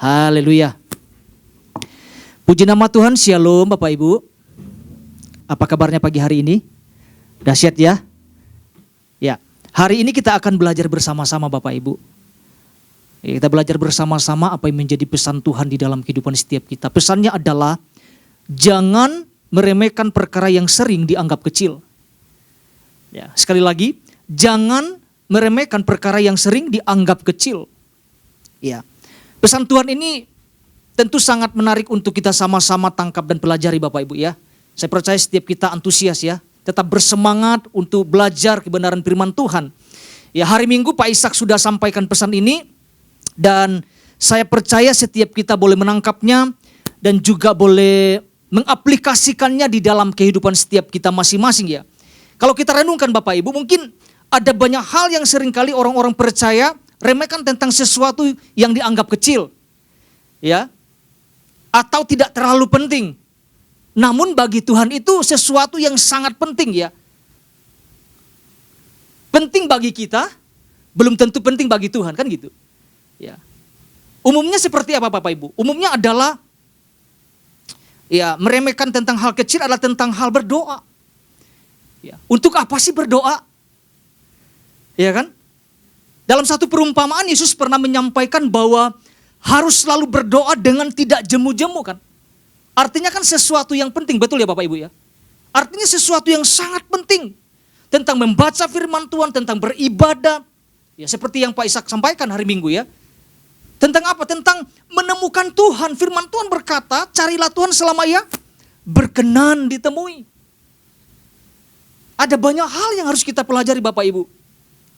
Haleluya. Puji nama Tuhan, Shalom Bapak Ibu. Apa kabarnya pagi hari ini? Dahsyat ya? Ya, hari ini kita akan belajar bersama-sama Bapak Ibu. Kita belajar bersama-sama apa yang menjadi pesan Tuhan di dalam kehidupan setiap kita. Pesannya adalah jangan meremehkan perkara yang sering dianggap kecil. Ya, sekali lagi, jangan meremehkan perkara yang sering dianggap kecil. Ya, pesan Tuhan ini tentu sangat menarik untuk kita sama-sama tangkap dan pelajari Bapak Ibu ya. Saya percaya setiap kita antusias ya, tetap bersemangat untuk belajar kebenaran firman Tuhan. Ya, hari Minggu Pak Ishak sudah sampaikan pesan ini dan saya percaya setiap kita boleh menangkapnya dan juga boleh mengaplikasikannya di dalam kehidupan setiap kita masing-masing ya. Kalau kita renungkan Bapak Ibu, mungkin ada banyak hal yang seringkali orang-orang percaya remehkan tentang sesuatu yang dianggap kecil. Ya. Atau tidak terlalu penting. Namun bagi Tuhan itu sesuatu yang sangat penting ya. Penting bagi kita, belum tentu penting bagi Tuhan, kan gitu. Ya. Umumnya seperti apa Bapak Ibu? Umumnya adalah ya, meremehkan tentang hal kecil adalah tentang hal berdoa. Ya. Untuk apa sih berdoa? Ya kan? Dalam satu perumpamaan Yesus pernah menyampaikan bahwa harus selalu berdoa dengan tidak jemu-jemu kan. Artinya kan sesuatu yang penting, betul ya Bapak Ibu ya. Artinya sesuatu yang sangat penting. Tentang membaca firman Tuhan, tentang beribadah. Ya seperti yang Pak Ishak sampaikan hari Minggu ya. Tentang apa? Tentang menemukan Tuhan. Firman Tuhan berkata, carilah Tuhan selama ia berkenan ditemui. Ada banyak hal yang harus kita pelajari Bapak Ibu.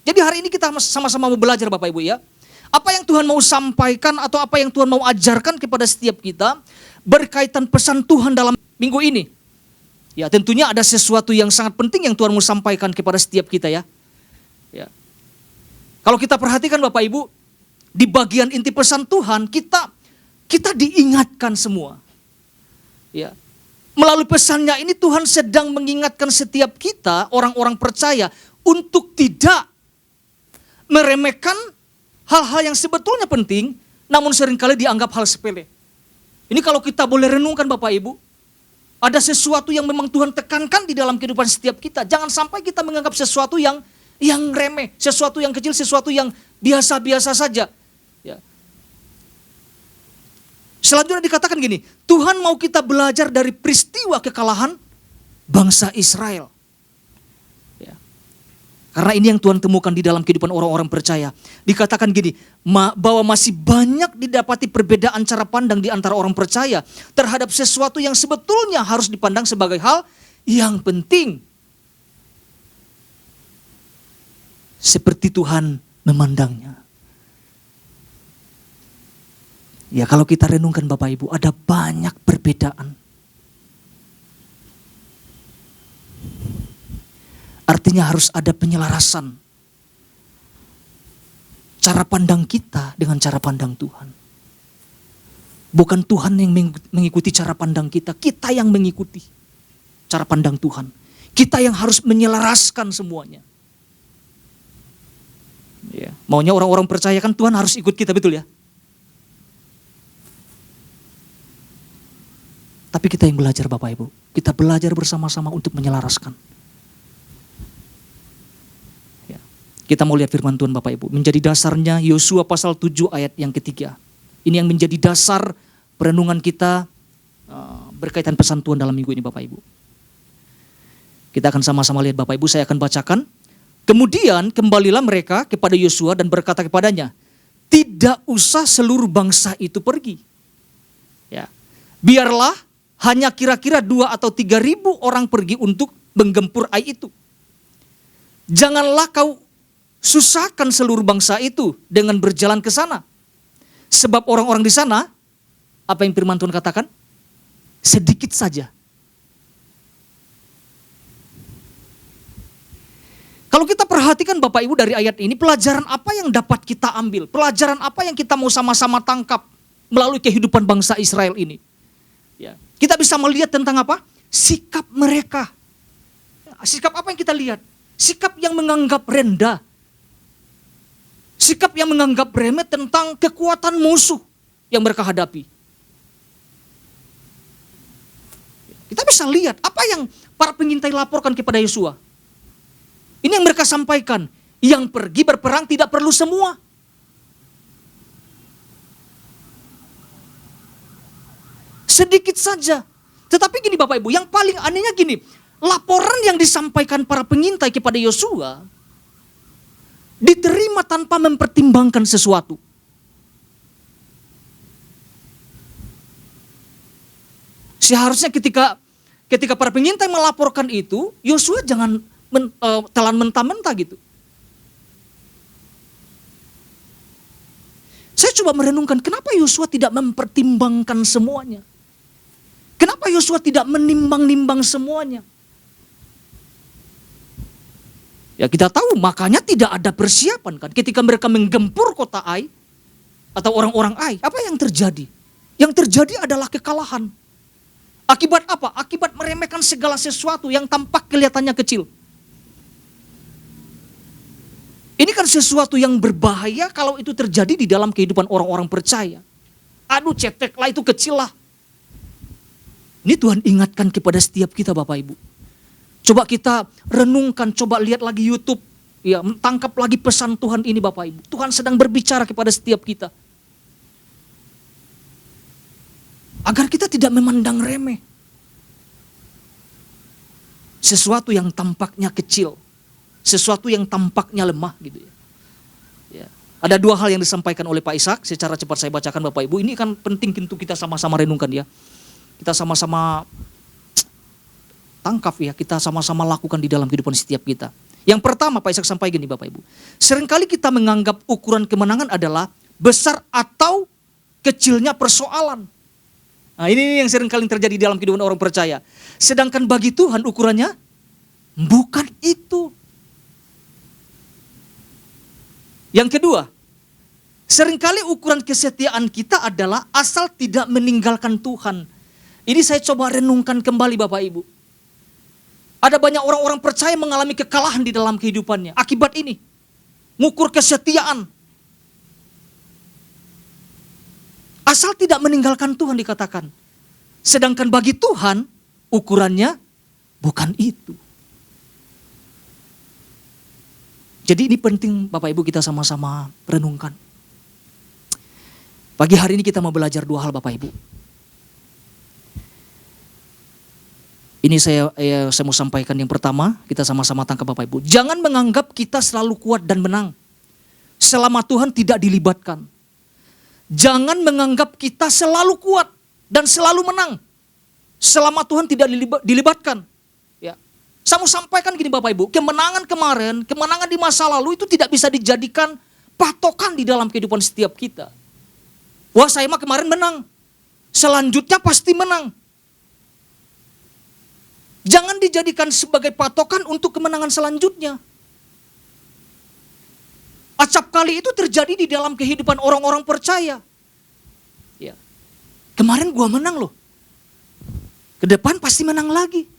Jadi hari ini kita sama-sama mau belajar Bapak Ibu ya. Apa yang Tuhan mau sampaikan atau apa yang Tuhan mau ajarkan kepada setiap kita berkaitan pesan Tuhan dalam minggu ini. Ya tentunya ada sesuatu yang sangat penting yang Tuhan mau sampaikan kepada setiap kita ya. Ya. Kalau kita perhatikan Bapak Ibu, di bagian inti pesan Tuhan kita diingatkan semua. Ya. Melalui pesannya ini Tuhan sedang mengingatkan setiap kita orang-orang percaya untuk tidak meremehkan hal-hal yang sebetulnya penting, namun seringkali dianggap hal sepele. Ini kalau kita boleh renungkan Bapak Ibu, ada sesuatu yang memang Tuhan tekankan di dalam kehidupan setiap kita. Jangan sampai kita menganggap sesuatu yang remeh, sesuatu yang kecil, sesuatu yang biasa-biasa saja. Ya. Selanjutnya dikatakan gini, Tuhan mau kita belajar dari peristiwa kekalahan bangsa Israel. Karena ini yang Tuhan temukan di dalam kehidupan orang-orang percaya. Dikatakan gini, bahwa masih banyak didapati perbedaan cara pandang di antara orang percaya terhadap sesuatu yang sebetulnya harus dipandang sebagai hal yang penting. Seperti Tuhan memandangnya. Ya kalau kita renungkan Bapak Ibu, ada banyak perbedaan. Artinya harus ada penyelarasan. Cara pandang kita dengan cara pandang Tuhan. Bukan Tuhan yang mengikuti cara pandang kita, kita yang mengikuti cara pandang Tuhan. Kita yang harus menyelaraskan semuanya. Ya, maunya orang-orang percaya kan Tuhan harus ikut kita, betul ya? Tapi kita yang belajar Bapak Ibu, kita belajar bersama-sama untuk menyelaraskan. Kita mau lihat firman Tuhan Bapak Ibu. Menjadi dasarnya Yosua pasal 7 ayat yang ketiga. Ini yang menjadi dasar perenungan kita berkaitan pesan Tuhan dalam minggu ini Bapak Ibu. Kita akan sama-sama lihat Bapak Ibu, saya akan bacakan. Kemudian kembalilah mereka kepada Yosua dan berkata kepadanya, tidak usah seluruh bangsa itu pergi. Ya. Biarlah hanya kira-kira 2 atau 3 ribu orang pergi untuk menggempur Ai itu. Janganlah kau susahkan seluruh bangsa itu dengan berjalan ke sana. Sebab orang-orang di sana, apa yang firman Tuhan katakan? Sedikit saja. Kalau kita perhatikan Bapak Ibu dari ayat ini, pelajaran apa yang dapat kita ambil? Pelajaran apa yang kita mau sama-sama tangkap melalui kehidupan bangsa Israel ini? Ya. Kita bisa melihat tentang apa? Sikap mereka. Sikap apa yang kita lihat? Sikap yang menganggap rendah. Sikap yang menganggap remeh tentang kekuatan musuh. yang mereka hadapi. Kita bisa lihat apa yang para pengintai laporkan kepada Yosua. Ini yang mereka sampaikan. Yang pergi berperang tidak perlu semua. Sedikit saja. Tetapi gini Bapak Ibu, yang paling anehnya gini. Laporan yang disampaikan para pengintai kepada Yosua diterima tanpa mempertimbangkan sesuatu. Seharusnya ketika para pengintai melaporkan itu, Yosua jangan telan mentah-mentah gitu. Saya coba merenungkan kenapa Yosua tidak mempertimbangkan semuanya. Kenapa Yosua tidak menimbang-nimbang semuanya. Ya kita tahu makanya tidak ada persiapan kan. Ketika mereka menggempur kota Ai atau orang-orang Ai, apa yang terjadi? Yang terjadi adalah kekalahan. Akibat apa? Akibat meremehkan segala sesuatu yang tampak kelihatannya kecil. Ini kan sesuatu yang berbahaya kalau itu terjadi di dalam kehidupan orang-orang percaya. Aduh ceteklah itu kecil lah. Ini Tuhan ingatkan kepada setiap kita Bapak Ibu. Coba kita renungkan, coba lihat lagi YouTube. Ya, tangkap lagi pesan Tuhan ini Bapak Ibu. Tuhan sedang berbicara kepada setiap kita. Agar kita tidak memandang remeh sesuatu yang tampaknya kecil. Sesuatu yang tampaknya lemah gitu ya. Ya. Ada dua hal yang disampaikan oleh Pak Ishak, secara cepat saya bacakan Bapak Ibu. Ini kan penting untuk kita sama-sama renungkan ya. Kita sama-sama tangkap ya, kita sama-sama lakukan di dalam kehidupan setiap kita. Yang pertama Pak Ishak sampaikan gini Bapak Ibu. Seringkali kita menganggap ukuran kemenangan adalah besar atau kecilnya persoalan. Nah ini yang seringkali terjadi di dalam kehidupan orang percaya. Sedangkan bagi Tuhan ukurannya bukan itu. Yang kedua, seringkali ukuran kesetiaan kita adalah asal tidak meninggalkan Tuhan. Ini saya coba renungkan kembali Bapak Ibu. Ada banyak orang-orang percaya mengalami kekalahan di dalam kehidupannya. Akibat ini, ngukur kesetiaan. Asal tidak meninggalkan Tuhan dikatakan. Sedangkan bagi Tuhan, ukurannya bukan itu. Jadi ini penting Bapak Ibu kita sama-sama renungkan. Pagi hari ini kita mau belajar dua hal Bapak Ibu. Ini saya mau sampaikan yang pertama, kita sama-sama tangkap Bapak Ibu. Jangan menganggap kita selalu kuat dan menang selama Tuhan tidak dilibatkan. Jangan menganggap kita selalu kuat dan selalu menang selama Tuhan tidak dilibatkan. Saya mau sampaikan gini Bapak Ibu, kemenangan kemarin, kemenangan di masa lalu itu tidak bisa dijadikan patokan di dalam kehidupan setiap kita. Wah saya mah kemarin menang, selanjutnya pasti menang. Jangan dijadikan sebagai patokan untuk kemenangan selanjutnya. Acap kali itu terjadi di dalam kehidupan orang-orang percaya. Ya. Kemarin gua menang loh, ke depan pasti menang lagi.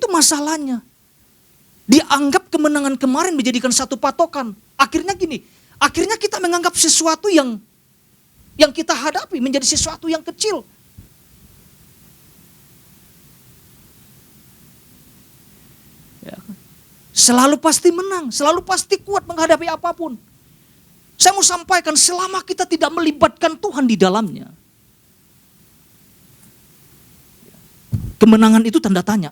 Masalahnya dianggap kemenangan kemarin menjadikan satu patokan. Akhirnya gini, akhirnya kita menganggap sesuatu yang kita hadapi menjadi sesuatu yang kecil. Ya. Selalu pasti menang, selalu pasti kuat menghadapi apapun. Saya mau sampaikan selama kita tidak melibatkan Tuhan di dalamnya, kemenangan itu tanda tanya.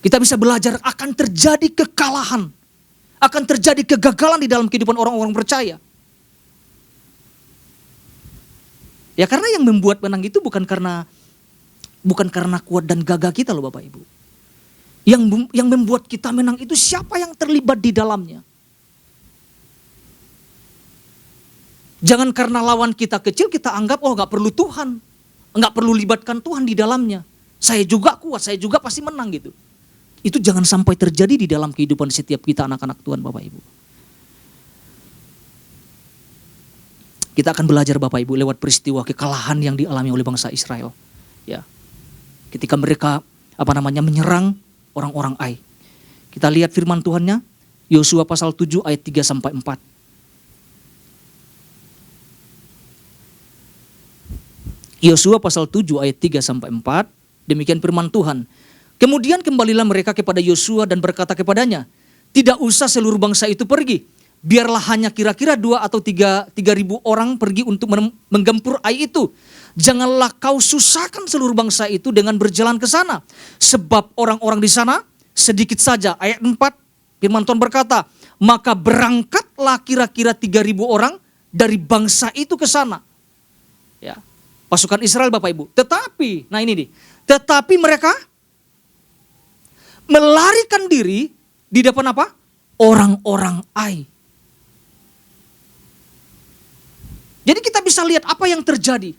Kita bisa belajar akan terjadi kekalahan, akan terjadi kegagalan di dalam kehidupan orang-orang percaya. Ya karena yang membuat menang itu bukan karena kuat dan gagah kita loh Bapak Ibu. Yang membuat kita menang itu siapa yang terlibat di dalamnya. Jangan karena lawan kita kecil kita anggap gak perlu Tuhan, gak perlu libatkan Tuhan di dalamnya. Saya juga kuat, saya juga pasti menang gitu. Itu jangan sampai terjadi di dalam kehidupan setiap kita anak-anak Tuhan Bapak Ibu. Kita akan belajar Bapak Ibu lewat peristiwa kekalahan yang dialami oleh bangsa Israel. Ya. Ketika mereka menyerang orang-orang Ai. Kita lihat firman Tuhannya, Yosua pasal 7 ayat 3 sampai 4. Yosua pasal 7 ayat 3 sampai 4, demikian firman Tuhan. Kemudian kembalilah mereka kepada Yosua dan berkata kepadanya, tidak usah seluruh bangsa itu pergi, biarlah hanya kira-kira 2 atau 3.000 orang pergi untuk menggempur Ai itu. Janganlah kau susahkan seluruh bangsa itu dengan berjalan ke sana, sebab orang-orang di sana sedikit saja. Ayat 4, firman Tuhan berkata, maka berangkatlah kira-kira 3.000 orang dari bangsa itu ke sana. Ya. Pasukan Israel Bapak Ibu. Tetapi, nah ini nih. Tetapi mereka melarikan diri di depan apa? Orang-orang Ai. Jadi kita bisa lihat apa yang terjadi.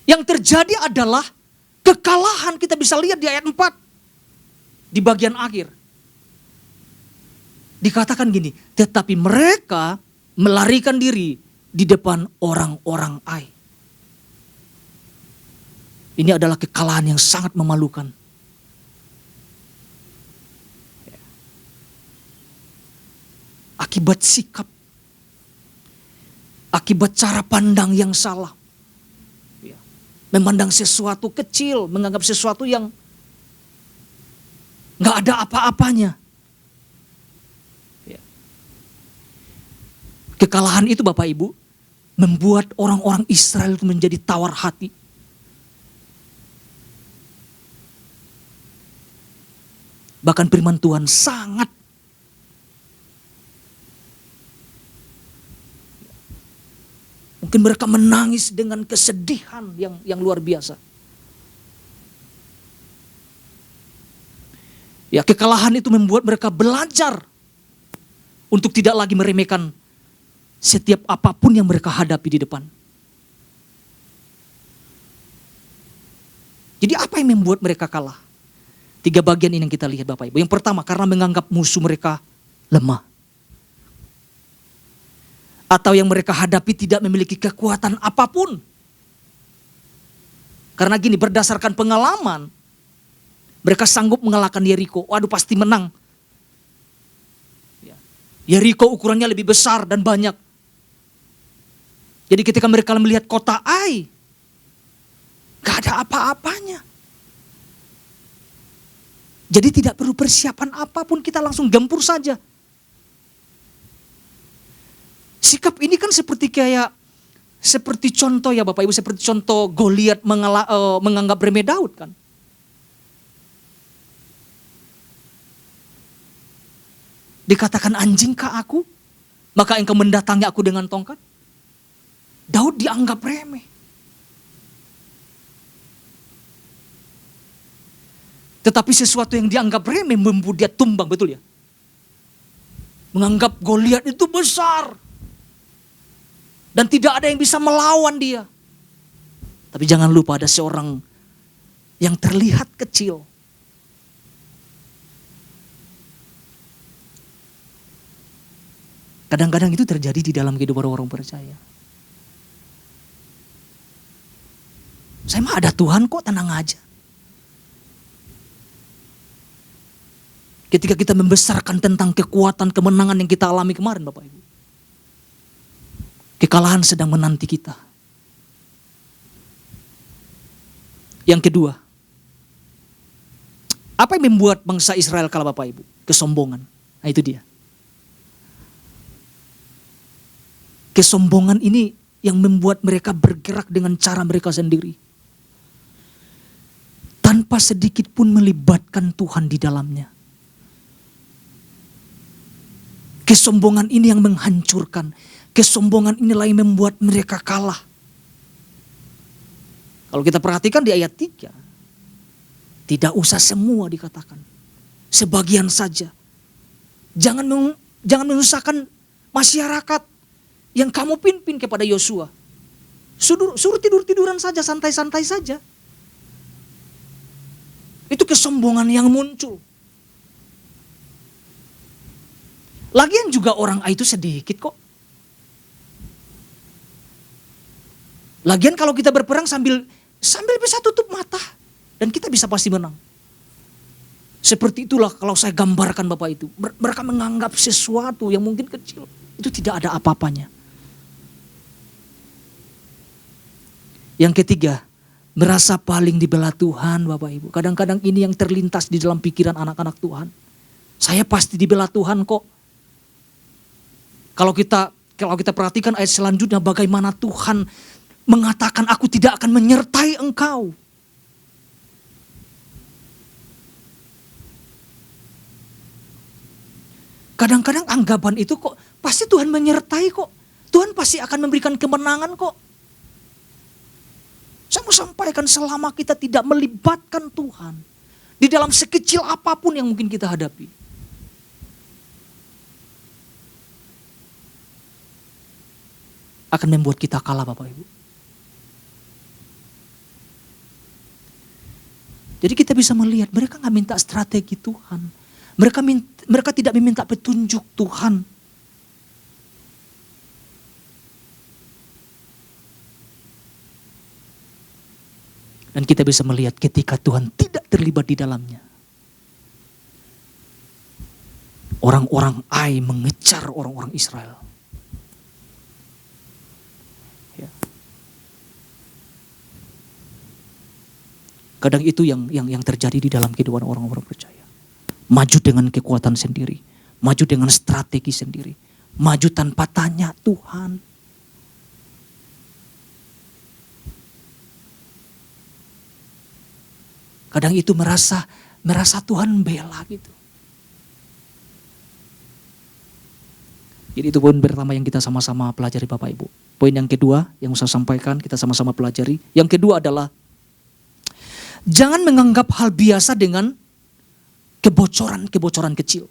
Yang terjadi adalah kekalahan, kita bisa lihat di ayat 4. Di bagian akhir. Dikatakan gini, tetapi mereka melarikan diri di depan orang-orang Ai. Ini adalah kekalahan yang sangat memalukan. Akibat sikap, akibat cara pandang yang salah. Memandang sesuatu kecil, menganggap sesuatu yang gak ada apa-apanya. Kekalahan itu Bapak Ibu membuat orang-orang Israel itu menjadi tawar hati. Bahkan firman Tuhan sangat mungkin mereka menangis dengan kesedihan yang luar biasa. Ya, kekalahan itu membuat mereka belajar untuk tidak lagi meremehkan setiap apapun yang mereka hadapi di depan. Jadi apa yang membuat mereka kalah? 3 bagian ini yang kita lihat Bapak Ibu. Yang pertama, karena menganggap musuh mereka lemah. Atau yang mereka hadapi tidak memiliki kekuatan apapun. Karena gini, berdasarkan pengalaman, mereka sanggup mengalahkan Yeriko. Waduh, pasti menang. Yeriko ukurannya lebih besar dan banyak. Jadi ketika mereka melihat kota Ai, gak ada apa-apanya. Jadi tidak perlu persiapan apapun, kita langsung gempur saja. Sikap ini kan seperti contoh ya Bapak Ibu, seperti contoh Goliat menganggap remeh Daud kan. Dikatakan, anjingkah aku, maka engkau mendatangi aku dengan tongkat. Daud dianggap remeh. Tetapi sesuatu yang dianggap remeh membuat dia tumbang, betul ya? Menganggap Goliat itu besar. Dan tidak ada yang bisa melawan dia. Tapi jangan lupa ada seorang yang terlihat kecil. Kadang-kadang itu terjadi di dalam kehidupan orang percaya. Saya mah ada Tuhan kok, tenang aja. Ketika kita membesarkan tentang kekuatan kemenangan yang kita alami kemarin Bapak Ibu. Kekalahan sedang menanti kita. Yang kedua, apa yang membuat bangsa Israel kalah Bapak Ibu? Kesombongan. Nah itu dia. Kesombongan ini yang membuat mereka bergerak dengan cara mereka sendiri. Tanpa sedikit pun melibatkan Tuhan di dalamnya. Kesombongan ini yang menghancurkan. Kesombongan inilah yang membuat mereka kalah. Kalau kita perhatikan di ayat 3. Tidak usah semua dikatakan. Sebagian saja. Jangan menyusahkan masyarakat yang kamu pimpin kepada Yosua. Suruh tidur-tiduran saja, santai-santai saja. Itu kesombongan yang muncul. Lagian juga orang Ai itu sedikit kok. Lagian kalau kita berperang sambil bisa tutup mata. Dan kita bisa pasti menang. Seperti itulah kalau saya gambarkan Bapak itu. Mereka menganggap sesuatu yang mungkin kecil. Itu tidak ada apa-apanya. Yang ketiga, merasa paling dibela Tuhan Bapak Ibu. Kadang-kadang ini yang terlintas di dalam pikiran anak-anak Tuhan. Saya pasti dibela Tuhan kok. Kalau kita perhatikan ayat selanjutnya, bagaimana Tuhan mengatakan aku tidak akan menyertai engkau. Kadang-kadang anggapan itu kok pasti Tuhan menyertai kok. Tuhan pasti akan memberikan kemenangan kok. Saya mau sampaikan, selama kita tidak melibatkan Tuhan di dalam sekecil apapun yang mungkin kita hadapi, akan membuat kita kalah Bapak Ibu. Jadi kita bisa melihat mereka gak minta strategi Tuhan. Mereka tidak meminta petunjuk Tuhan. Dan kita bisa melihat ketika Tuhan tidak terlibat di dalamnya. Orang-orang Ai mengejar orang-orang Israel. Ya. Kadang itu yang terjadi di dalam kehidupan orang-orang percaya. Maju dengan kekuatan sendiri. Maju dengan strategi sendiri. Maju tanpa tanya Tuhan. Kadang itu merasa Tuhan bela gitu. Jadi itu poin pertama yang kita sama-sama pelajari Bapak Ibu. Poin yang kedua yang saya sampaikan kita sama-sama pelajari. Yang kedua adalah jangan menganggap hal biasa dengan kebocoran kecil.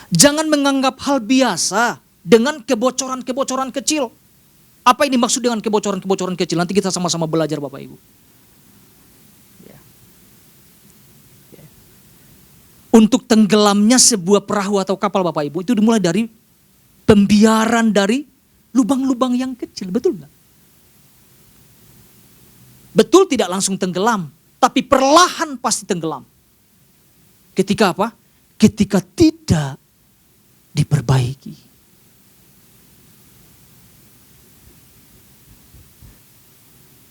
Jangan menganggap hal biasa dengan kebocoran kecil. Apa ini maksud dengan kebocoran kecil? Nanti kita sama-sama belajar Bapak Ibu. Untuk tenggelamnya sebuah perahu atau kapal Bapak Ibu itu dimulai dari pembiaran dari lubang-lubang yang kecil, betul nggak? Betul tidak langsung tenggelam, tapi perlahan pasti tenggelam. Ketika apa? Ketika tidak diperbaiki.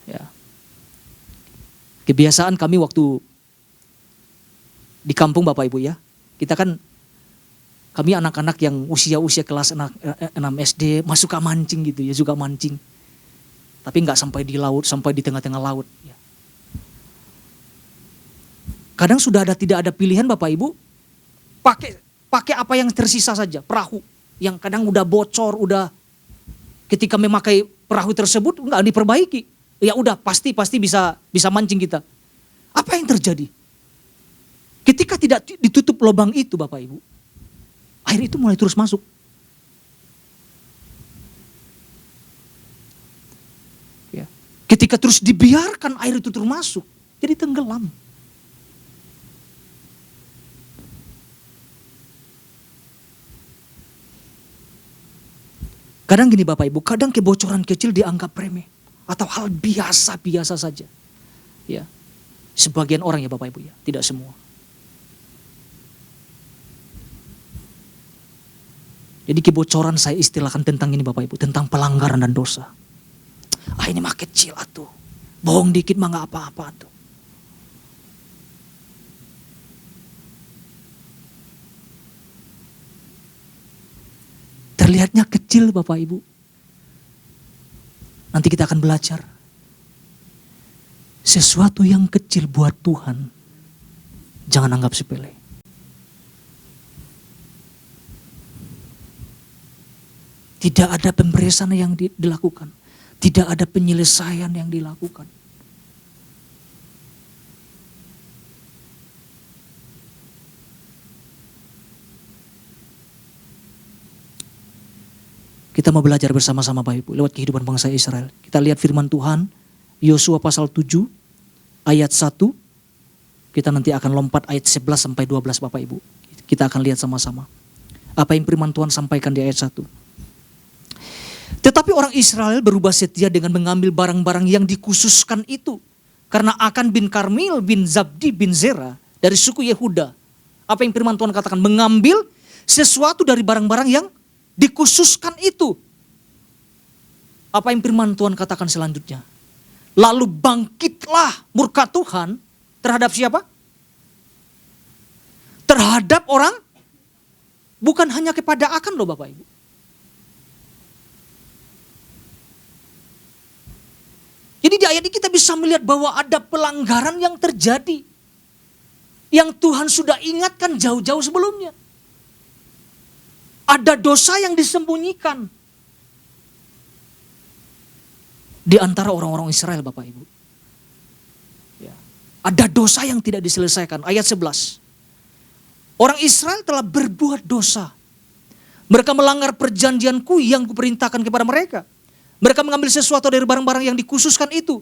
Ya. Kebiasaan kami waktu di kampung Bapak Ibu ya, kami anak-anak yang usia kelas 6 SD suka mancing gitu ya, juga mancing. Tapi nggak sampai di laut, sampai di tengah-tengah laut. Ya. Kadang tidak ada pilihan Bapak Ibu, pakai apa yang tersisa saja, perahu yang kadang udah bocor, ketika memakai perahu tersebut nggak diperbaiki, ya udah pasti bisa mancing kita. Apa yang terjadi? Ketika tidak ditutup lubang itu Bapak Ibu, air itu mulai terus masuk. Ya. Ketika terus dibiarkan air itu terus masuk, jadi tenggelam. Kadang gini Bapak Ibu, kadang kebocoran kecil dianggap remeh atau hal biasa saja. Ya. Sebagian orang ya Bapak Ibu ya, tidak semua. Jadi kebocoran saya istilahkan tentang ini Bapak Ibu, tentang pelanggaran dan dosa. Ini mah kecil atuh. Bohong dikit mah gak apa-apa atuh. Terlihatnya kecil Bapak Ibu. Nanti kita akan belajar. Sesuatu yang kecil buat Tuhan, jangan anggap sepele. Tidak ada pemberesan yang dilakukan. Tidak ada penyelesaian yang dilakukan. Kita mau belajar bersama-sama Bapak Ibu lewat kehidupan bangsa Israel. Kita lihat firman Tuhan, Yosua pasal 7 ayat 1. Kita nanti akan lompat ayat 11 sampai 12 Bapak Ibu. Kita akan lihat sama-sama. Apa yang firman Tuhan sampaikan di ayat 1. Tetapi orang Israel berubah setia dengan mengambil barang-barang yang dikhususkan itu. Karena Akan bin Karmil bin Zabdi bin Zera dari suku Yehuda. Apa yang firman Tuhan katakan? Mengambil sesuatu dari barang-barang yang dikhususkan itu. Apa yang firman Tuhan katakan selanjutnya? Lalu bangkitlah murka Tuhan terhadap siapa? Terhadap orang, bukan hanya kepada Akan loh Bapak Ibu. Jadi di ayat ini kita bisa melihat bahwa ada pelanggaran yang terjadi. Yang Tuhan sudah ingatkan jauh-jauh sebelumnya. Ada dosa yang disembunyikan. Di antara orang-orang Israel Bapak Ibu. Ya. Ada dosa yang tidak diselesaikan. Ayat 11. Orang Israel telah berbuat dosa. Mereka melanggar perjanjianku yang kuperintahkan kepada mereka. Mereka mengambil sesuatu dari barang-barang yang dikhususkan itu.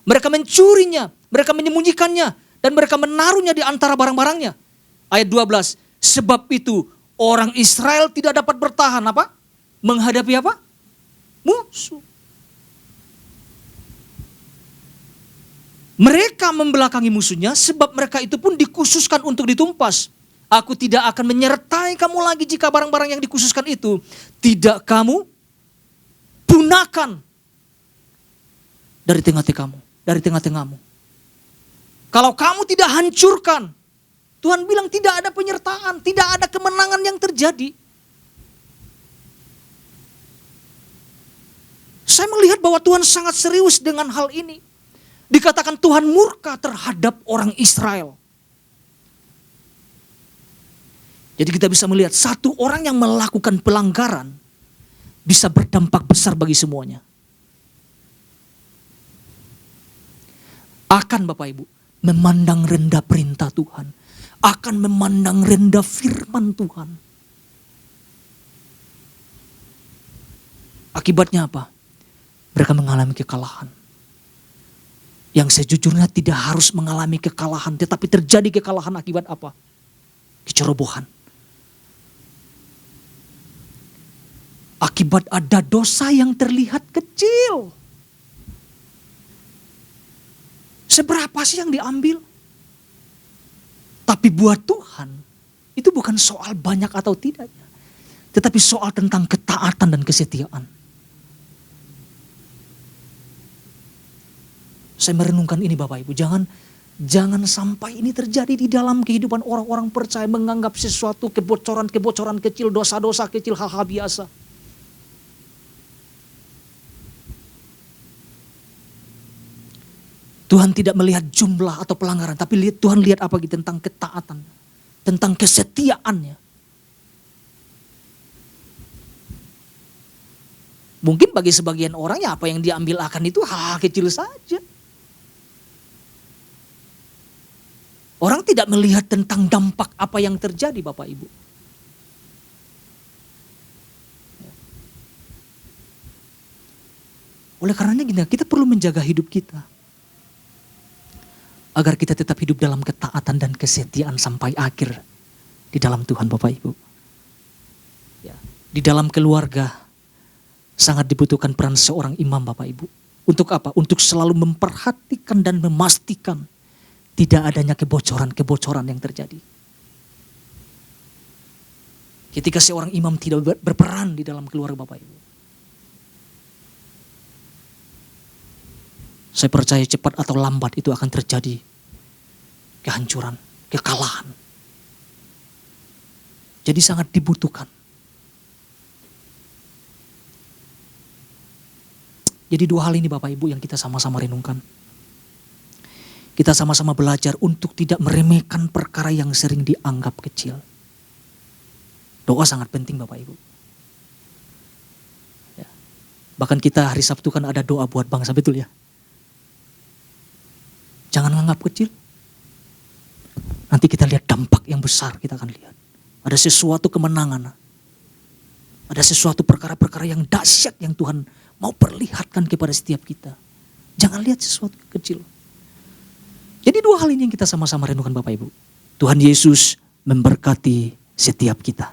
Mereka mencurinya, mereka menyembunyikannya, dan mereka menaruhnya di antara barang-barangnya. Ayat 12, sebab itu orang Israel tidak dapat bertahan apa? Menghadapi apa? Musuh. Mereka membelakangi musuhnya sebab mereka itu pun dikhususkan untuk ditumpas. Aku tidak akan menyertai kamu lagi jika barang-barang yang dikhususkan itu tidak kamu punahkan dari tengah-tengahmu. Kalau kamu tidak hancurkan, Tuhan bilang tidak ada penyertaan, tidak ada kemenangan yang terjadi. Saya melihat bahwa Tuhan sangat serius dengan hal ini. Dikatakan Tuhan murka terhadap orang Israel. Jadi kita bisa melihat satu orang yang melakukan pelanggaran bisa berdampak besar bagi semuanya. Akan Bapak Ibu memandang rendah perintah Tuhan. Akan memandang rendah firman Tuhan. Akibatnya apa? Mereka mengalami kekalahan. Yang sejujurnya tidak harus mengalami kekalahan. Tetapi terjadi kekalahan akibat apa? Kecerobohan. Akibat ada dosa yang terlihat kecil. Seberapa sih yang diambil? Tapi buat Tuhan, itu bukan soal banyak atau tidaknya. Tetapi soal tentang ketaatan dan kesetiaan. Saya merenungkan ini Bapak Ibu, jangan sampai ini terjadi di dalam kehidupan orang-orang percaya menganggap sesuatu kebocoran-kebocoran kecil, dosa-dosa kecil, hal-hal biasa. Tuhan tidak melihat jumlah atau pelanggaran, tapi Tuhan lihat apa gitu tentang ketaatan, tentang kesetiaannya. Mungkin bagi sebagian orang ya apa yang diambil akan itu hal kecil saja. Orang tidak melihat tentang dampak apa yang terjadi Bapak Ibu. Oleh karenanya gini, kita perlu menjaga hidup kita. Agar kita tetap hidup dalam ketaatan dan kesetiaan sampai akhir di dalam Tuhan Bapak Ibu. Ya, di dalam keluarga sangat dibutuhkan peran seorang imam Bapak Ibu. Untuk apa? Untuk selalu memperhatikan dan memastikan tidak adanya kebocoran-kebocoran yang terjadi. Ketika seorang imam tidak berperan di dalam keluarga Bapak Ibu. Saya percaya cepat atau lambat itu akan terjadi kehancuran, kekalahan. Jadi sangat dibutuhkan. Jadi dua hal ini Bapak Ibu yang kita sama-sama renungkan. Kita sama-sama belajar untuk tidak meremehkan perkara yang sering dianggap kecil. Doa sangat penting Bapak Ibu. Ya. Bahkan kita hari Sabtu kan ada doa buat bangsa, betul ya? Jangan menganggap kecil. Nanti kita lihat dampak yang besar kita akan lihat. Ada sesuatu kemenangan. Ada sesuatu perkara-perkara yang dahsyat yang Tuhan mau perlihatkan kepada setiap kita. Jangan lihat sesuatu kecil. Jadi dua hal ini yang kita sama-sama renungkan Bapak Ibu. Tuhan Yesus memberkati setiap kita.